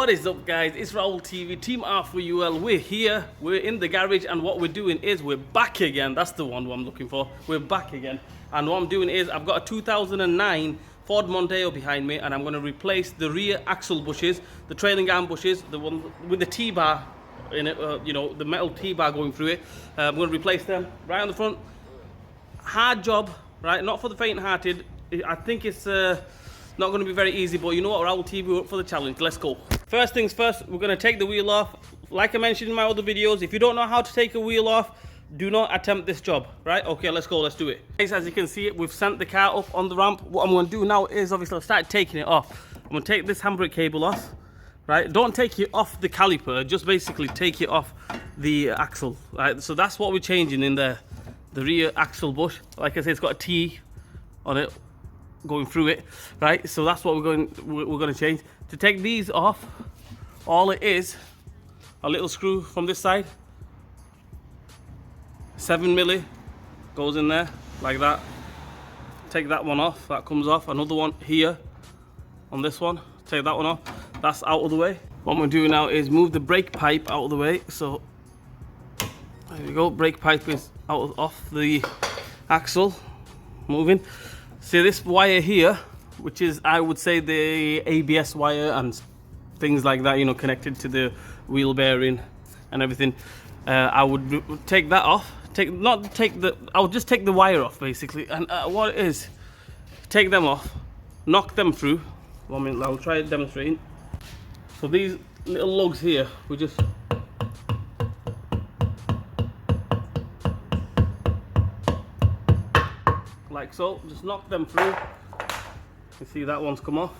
What is up, guys? It's Raul TV, Team R4UL. We're here, we're in the garage, and what we're doing is we're back again. That's the one I'm looking for. We're back again. And what I'm doing is I've got a 2009 Ford Mondeo behind me, and I'm going to replace the rear axle bushes, the trailing arm bushes, the one with the T-bar in it, you know, the metal T-bar going through it. I'm going to replace them right on the front. Hard job, right? Not for the faint-hearted. I think it's not going to be very easy, but you know what, Raul TV, we're up for the challenge. Let's go. First things first, we're going to take the wheel off. Like I mentioned in my other videos, if you don't know how to take a wheel off, do not attempt this job, right? Okay, let's go, let's do it. Guys, as you can see, we've sent the car up on the ramp. What I'm going to do now is, obviously, I'll start taking it off. I'm going to take this handbrake cable off, right? Don't take it off the caliper, just basically take it off the axle, right? So that's what we're changing in there. The rear axle bush, like I said, it's got a T on it going through it, right? So that's what we're going to change. To take these off, all it is a little screw from this side, 7mm, goes in there like that. Take that one off, that comes off. Another one here on this one, take that one off, that's out of the way. What we're doing now is move the brake pipe out of the way. So there you go, brake pipe is off the axle, moving. See this wire here, which is, I would say, the ABS wire and things like that, you know, connected to the wheel bearing and everything. I would take that off. I would just take the wire off, basically. And what it is, take them off, knock them through. 1 minute, I'll try demonstrating. So these little lugs here, we just like so, just knock them through. You see that one's come off.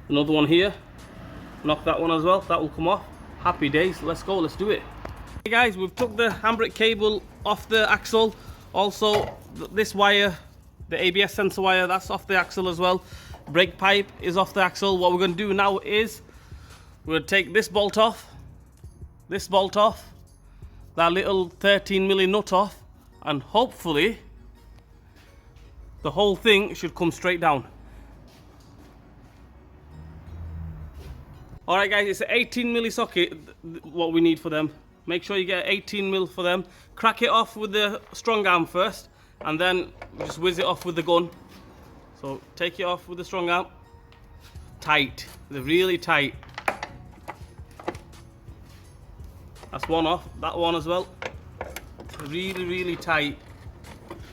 Another one here, knock that one as well, that will come off. Happy days, let's go, let's do it. Hey guys, we've took the handbrake cable off the axle. Also, this wire, the ABS sensor wire, that's off the axle as well. Brake pipe is off the axle. What we're going to do now is we're going to take this bolt off, that little 13mm nut off, and hopefully the whole thing should come straight down. Alright guys, it's an 18mm socket, what we need for them. Make sure you get 18mm for them. Crack it off with the strong arm first, and then just whiz it off with the gun. So take it off with the strong arm. Tight, they're really tight. That's one off, that one as well. Really, really tight.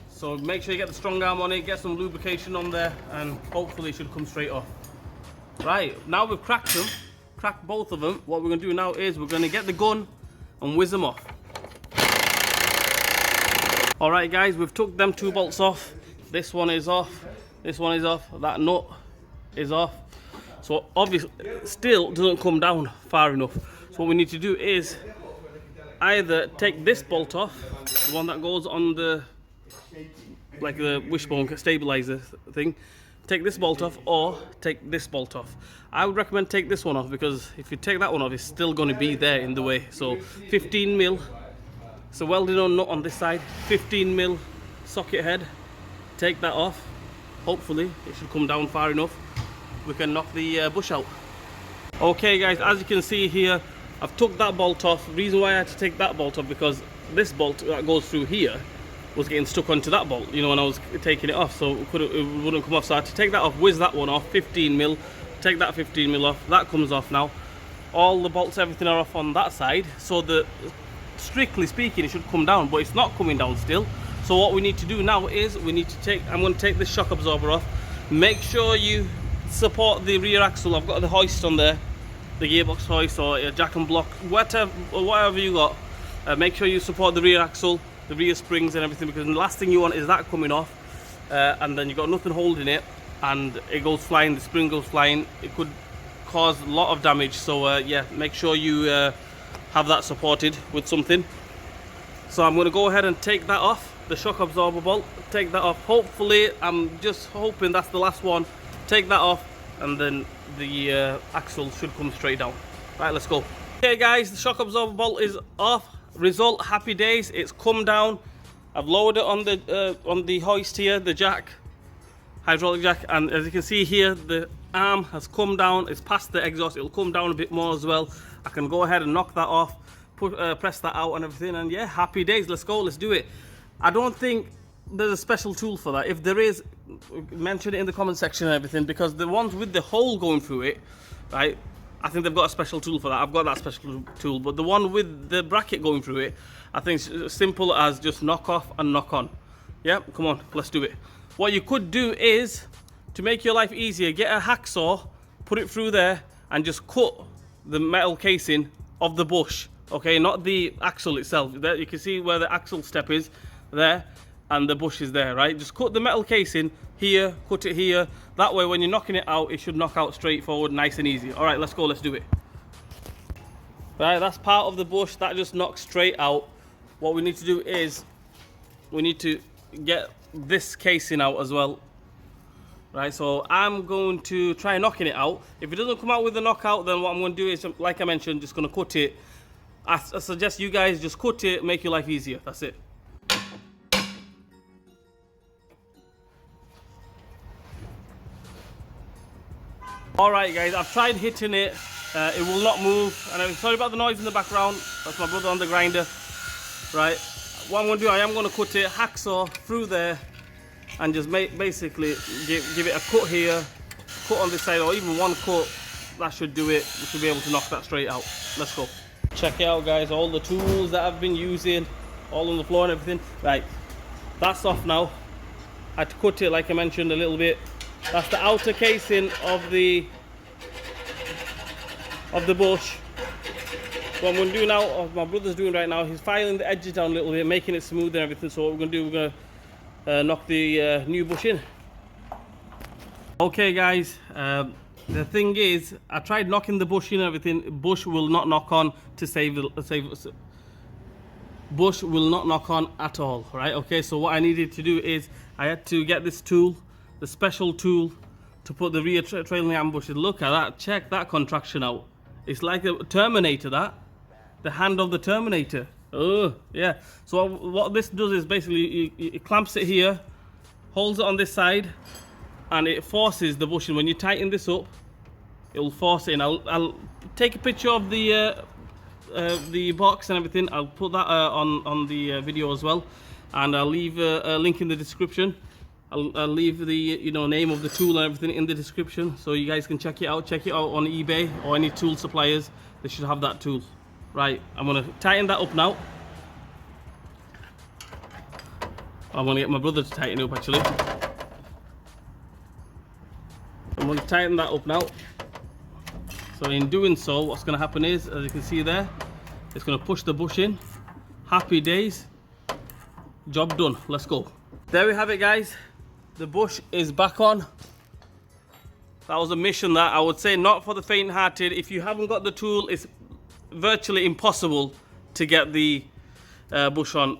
So make sure you get the strong arm on it, get some lubrication on there, and hopefully it should come straight off. Right, now we've cracked them, cracked both of them. What we're going to do now is we're going to get the gun and whiz them off. Alright guys, we've took them two bolts off. This one is off, this one is off, that nut is off. So obviously, still doesn't come down far enough. So what we need to do is either take this bolt off, the one that goes on the, like the wishbone stabilizer thing, take this bolt off, or take this bolt off. I would recommend take this one off, because if you take that one off, it's still going to be there in the way. So 15mm, so welded on nut on this side, 15mm socket head, take that off. Hopefully it should come down far enough, we can knock the bush out. Okay guys, as you can see here, I've took that bolt off. Reason why I had to take that bolt off, because this bolt that goes through here was getting stuck onto that bolt, you know, when I was taking it off, so it wouldn't come off. So I had to take that off, whiz that one off, 15mm, take that 15mm off, that comes off now. All the bolts, everything are off on that side, so strictly speaking, it should come down, but it's not coming down still. So what we need to do now is I'm going to take this shock absorber off. Make sure you support the rear axle. I've got the hoist on there, the gearbox hoist or a jack and block, whatever you got. Make sure you support the rear axle, the rear springs and everything, because the last thing you want is that coming off, and then you've got nothing holding it and it goes flying, the spring goes flying. It could cause a lot of damage. So yeah, make sure you have that supported with something. So I'm going to go ahead and take that off, the shock absorber bolt, take that off. Hopefully, I'm just hoping that's the last one. Take that off, and then the axle should come straight down. Right, let's go. Okay guys, the shock absorber bolt is off. Result, happy days, it's come down. I've lowered it on the hoist here, the jack, hydraulic jack, and as you can see here, the arm has come down, it's past the exhaust, it'll come down a bit more as well. I can go ahead and knock that off, press that out and everything, and yeah, happy days. Let's go, let's do it. I don't think there's a special tool for that. If there is, mention it in the comment section and everything, because the ones with the hole going through it, right, I think they've got a special tool for that. I've got that special tool, but the one with the bracket going through it, I think it's as simple as just knock off and knock on. Yeah, come on, let's do it. What you could do is, to make your life easier, get a hacksaw, put it through there, and just cut the metal casing of the bush. Okay, not the axle itself. There you can see where the axle step is there, and the bush is there, right? Just cut the metal casing here, cut it here. That way, when you're knocking it out, it should knock out straightforward, nice and easy. All right, let's go, let's do it. Right, that's part of the bush that just knocks straight out. What we need to do is, we need to get this casing out as well. Right, so I'm going to try knocking it out. If it doesn't come out with the knockout, then what I'm going to do is, like I mentioned, just going to cut it. I suggest you guys just cut it, make your life easier. That's it. Alright guys, I've tried hitting it. It will not move. And I'm sorry about the noise in the background. That's my brother on the grinder. Right, what I'm going to do, I am going to cut it, hacksaw through there, and just basically give it a cut here, cut on this side, or even one cut. That should do it. We should be able to knock that straight out. Let's go. Check it out guys, all the tools that I've been using, all on the floor and everything. Right, that's off now. I had to cut it like I mentioned a little bit. That's the outer casing of the bush. What I'm going to do now, or my brother's doing right now, he's filing the edges down a little bit, making it smooth and everything. So what we're going to do, we're going to knock the new bush in. Okay guys, the thing is, I tried knocking the bush in and everything. Bush will not knock on to save bush will not knock on at all, right? Okay, so what I needed to do is I had to get this tool, the special tool, to put the rear trailing ambushes. Look at that, check that contraction out. It's like a Terminator, that. The hand of the Terminator. Oh, yeah. So what this does is basically, it clamps it here, holds it on this side, and it forces the bushing. When you tighten this up, it will force it in. I'll take a picture of the box and everything. I'll put that on the video as well, and I'll leave a link in the description. I'll leave the name of the tool and everything in the description, so you guys can check it out. Check it out on eBay or any tool suppliers. They should have that tool. Right, I'm gonna tighten that up now. I'm gonna get my brother to tighten it up actually. I'm gonna tighten that up now. So in doing so, what's gonna happen is, as you can see there, it's gonna push the bush in. Happy days. Job done. Let's go. There we have it guys. The bush is back on. That was a mission that I would say not for the faint-hearted. If you haven't got the tool, it's virtually impossible to get the bush on.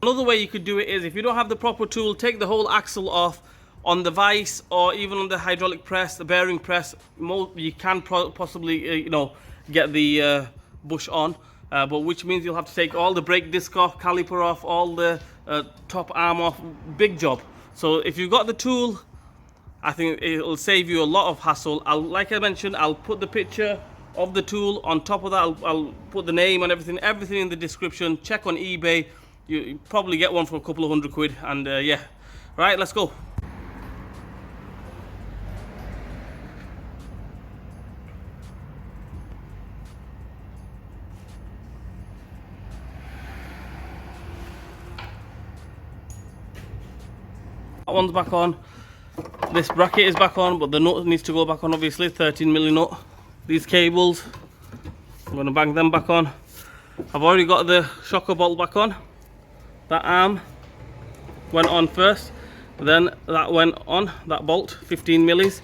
Another way you could do it is, if you don't have the proper tool, take the whole axle off. On the vise or even on the hydraulic press, the bearing press, you can possibly get the bush on, but which means you'll have to take all the brake disc off, caliper off, all the top arm off. Big job. So if you've got the tool, I think it'll save you a lot of hassle. Like I mentioned, I'll put the picture of the tool on top of that. I'll put the name and everything in the description. Check on eBay. You probably get one for a couple of £100, and yeah. Right, let's go. That one's back on. This bracket is back on, but the nut needs to go back on, obviously. 13mm nut. These cables, I'm going to bang them back on. I've already got the shocker bolt back on. That arm went on first, then that went on, that bolt, 15mm.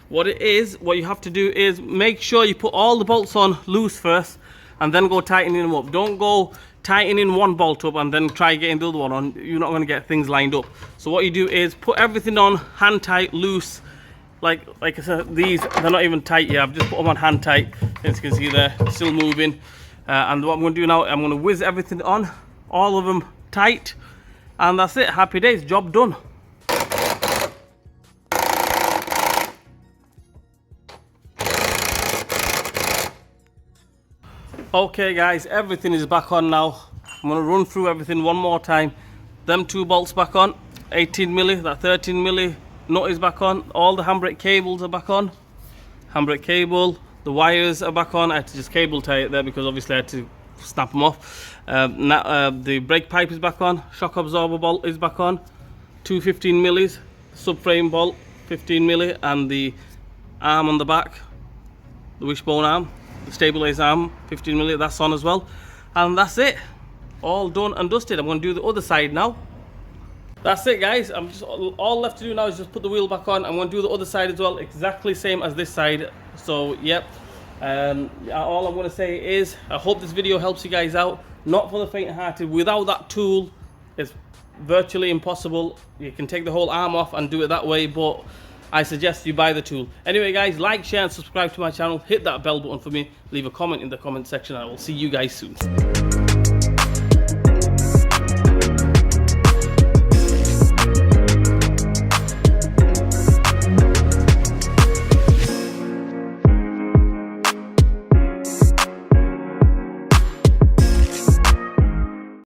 What you have to do is make sure you put all the bolts on loose first, and then go tightening them up. Don't go tightening one bolt up and then try getting the other one on. You're not going to get things lined up. So what you do is put everything on hand tight, loose. Like I said, these, they're not even tight yet. I've just put them on hand tight. As you can see, they're still moving. And what I'm going to do now, I'm going to whiz everything on, all of them tight, and that's it. Happy days, job done. Okay guys, everything is back on now. I'm going to run through everything one more time. Them 2 bolts back on, 18mm, that 13mm nut is back on, all the handbrake cables are back on. Handbrake cable, the wires are back on. I had to just cable tie it there because obviously I had to snap them off. The brake pipe is back on, shock absorber bolt is back on, 2 15mm, subframe bolt 15mm, and the arm on the back, the wishbone arm, the stabilizer arm 15mm, that's on as well. And that's it, all done and dusted. I'm going to do the other side now. That's it guys, I'm just all left to do now is just put the wheel back on. I'm going to do the other side as well, exactly same as this side. So yep, all I'm going to say is I hope this video helps you guys out. Not for the faint-hearted. Without that tool it's virtually impossible. You can take the whole arm off and do it that way, but I suggest you buy the tool. Anyway guys, like, share and subscribe to my channel. Hit that bell button for me, leave a comment in the comment section, and I will see you guys soon.